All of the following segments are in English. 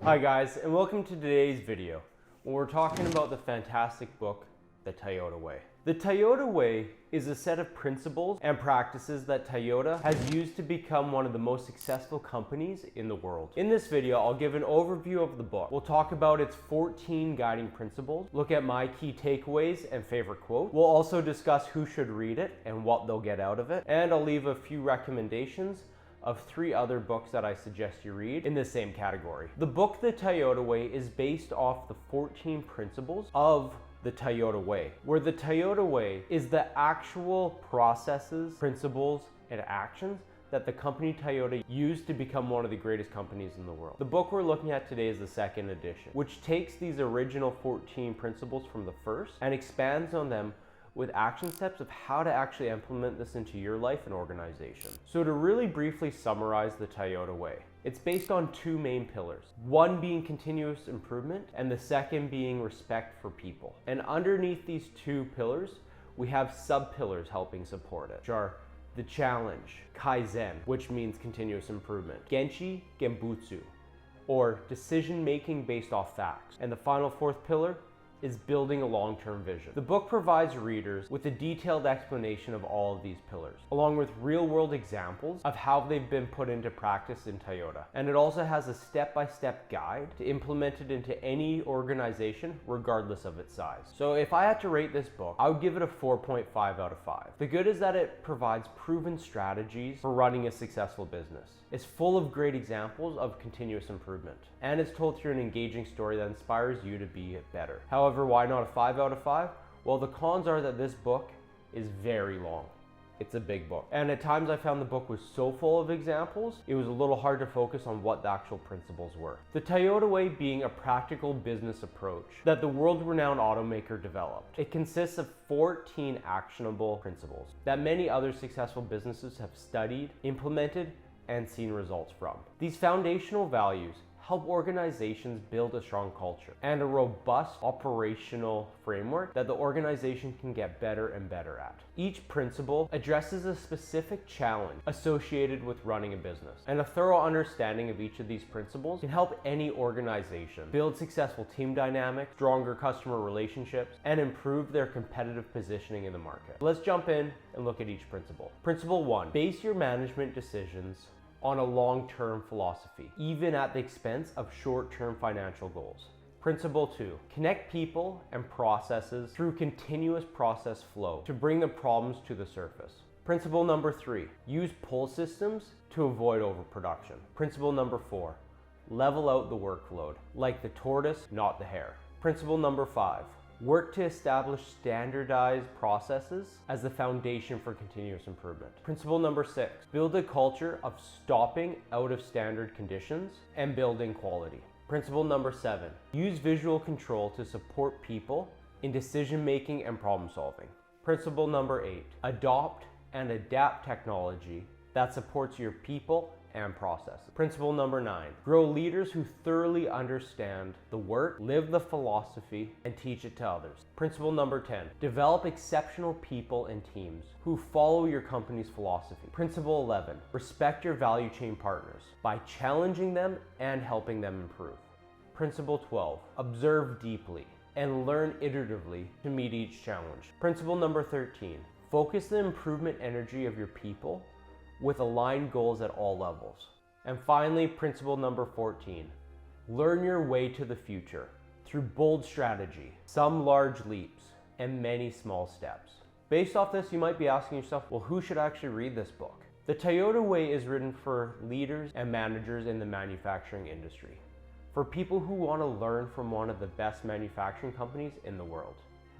Hi guys, and welcome to today's video when we're talking about the fantastic book, The Toyota Way. The Toyota Way is a set of principles and practices that Toyota has used to become one of the most successful companies in the world. In this video, I'll give an overview of the book. We'll talk about its 14 guiding principles, look at my key takeaways and favorite quote. We'll also discuss who should read it and what they'll get out of it, and I'll leave a few recommendations of 3 other books that I suggest you read in the same category. The book, The Toyota Way, is based off the 14 principles of the Toyota Way, where the Toyota Way is the actual processes, principles, and actions that the company Toyota used to become one of the greatest companies in the world. The book we're looking at today is the second edition, which takes these original 14 principles from the first and expands on them with action steps of how to actually implement this into your life and organization. So to really briefly summarize the Toyota Way, it's based on 2 main pillars. One being continuous improvement and the second being respect for people. And underneath these 2 pillars, we have sub-pillars helping support it, which are the challenge, Kaizen, which means continuous improvement, Genchi Genbutsu, or decision making based off facts. And the final 4th pillar is building a long-term vision. The book provides readers with a detailed explanation of all of these pillars, along with real-world examples of how they've been put into practice in Toyota. And it also has a step-by-step guide to implement it into any organization, regardless of its size. So if I had to rate this book, I would give it a 4.5 out of 5. The good is that it provides proven strategies for running a successful business. It's full of great examples of continuous improvement, and it's told through an engaging story that inspires you to be better. However, why not a 5 out of 5? Well, the cons are that this book is very long. It's a big book. And at times I found the book was so full of examples, it was a little hard to focus on what the actual principles were. The Toyota Way being a practical business approach that the world-renowned automaker developed. It consists of 14 actionable principles that many other successful businesses have studied, implemented, and seen results from. These foundational values help organizations build a strong culture and a robust operational framework that the organization can get better and better at. Each principle addresses a specific challenge associated with running a business, and a thorough understanding of each of these principles can help any organization build successful team dynamics, stronger customer relationships, and improve their competitive positioning in the market. Let's jump in and look at each principle. Principle 1, base your management decisions on a long-term philosophy, even at the expense of short-term financial goals. Principle 2, connect people and processes through continuous process flow to bring the problems to the surface. Principle number 3, use pull systems to avoid overproduction. Principle number 4, level out the workload, like the tortoise, not the hare. Principle number 5, work to establish standardized processes as the foundation for continuous improvement. Principle number 6, build a culture of stopping out of standard conditions and building quality. Principle number 7, use visual control to support people in decision making and problem solving. Principle number 8, adopt and adapt technology that supports your people and processes. Principle number 9, grow leaders who thoroughly understand the work, live the philosophy, and teach it to others. Principle number 10, develop exceptional people and teams who follow your company's philosophy. Principle 11, respect your value chain partners by challenging them and helping them improve. Principle 12, observe deeply and learn iteratively to meet each challenge. Principle number 13, focus the improvement energy of your people with aligned goals at all levels. And finally, principle number 14, learn your way to the future through bold strategy, some large leaps, and many small steps. Based off this, you might be asking yourself, well, who should actually read this book? The Toyota Way is written for leaders and managers in the manufacturing industry, for people who want to learn from one of the best manufacturing companies in the world.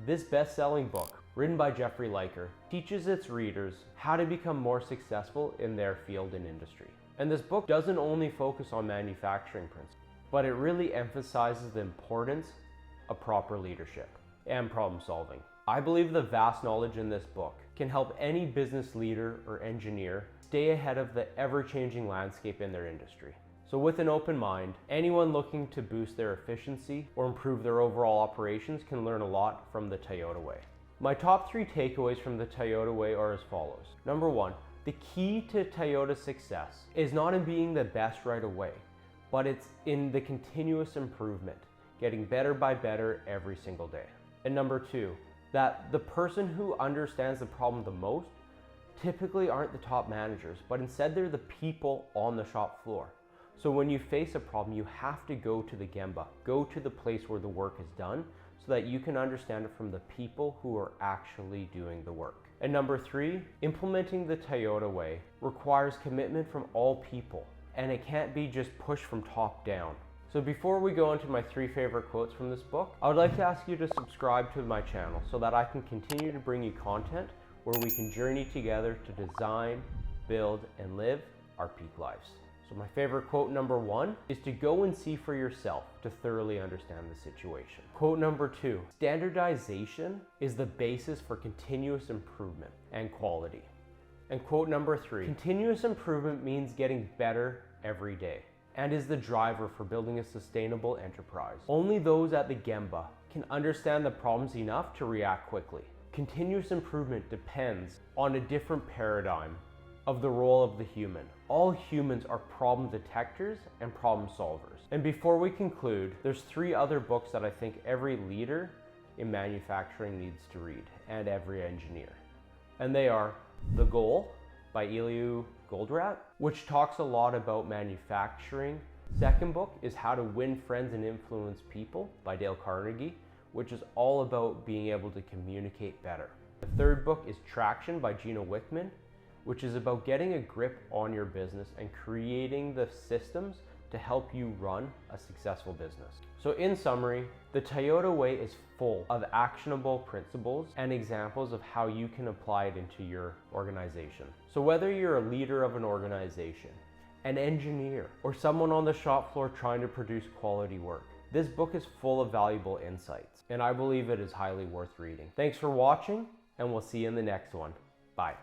This best-selling book, written by Jeffrey Liker, teaches its readers how to become more successful in their field and industry. And this book doesn't only focus on manufacturing principles, but it really emphasizes the importance of proper leadership and problem solving. I believe the vast knowledge in this book can help any business leader or engineer stay ahead of the ever-changing landscape in their industry. So with an open mind, anyone looking to boost their efficiency or improve their overall operations can learn a lot from the Toyota Way. My top 3 takeaways from the Toyota Way are as follows. Number 1, the key to Toyota's success is not in being the best right away, but it's in the continuous improvement, getting better by better every single day. And number 2, that the person who understands the problem the most typically aren't the top managers, but instead they're the people on the shop floor. So when you face a problem, you have to go to the Gemba, go to the place where the work is done, so that you can understand it from the people who are actually doing the work. And number 3, implementing the Toyota way requires commitment from all people, and it can't be just pushed from top down. So before we go into my 3 favorite quotes from this book, I would like to ask you to subscribe to my channel so that I can continue to bring you content where we can journey together to design, build, and live our peak lives. So my favorite quote number 1 is to go and see for yourself to thoroughly understand the situation. Quote number 2, standardization is the basis for continuous improvement and quality. And quote number 3, continuous improvement means getting better every day and is the driver for building a sustainable enterprise. Only those at the Gemba can understand the problems enough to react quickly. Continuous improvement depends on a different paradigm of the role of the human. All humans are problem detectors and problem solvers. And before we conclude, there's 3 other books that I think every leader in manufacturing needs to read, and every engineer. And they are The Goal by Ilya Goldratt, which talks a lot about manufacturing. Second book is How to Win Friends and Influence People by Dale Carnegie, which is all about being able to communicate better. The third book is Traction by Gino Wickman, which is about getting a grip on your business and creating the systems to help you run a successful business. So in summary, the Toyota way is full of actionable principles and examples of how you can apply it into your organization. So whether you're a leader of an organization, an engineer, or someone on the shop floor trying to produce quality work, this book is full of valuable insights, and I believe it is highly worth reading. Thanks for watching, and we'll see you in the next one. Bye.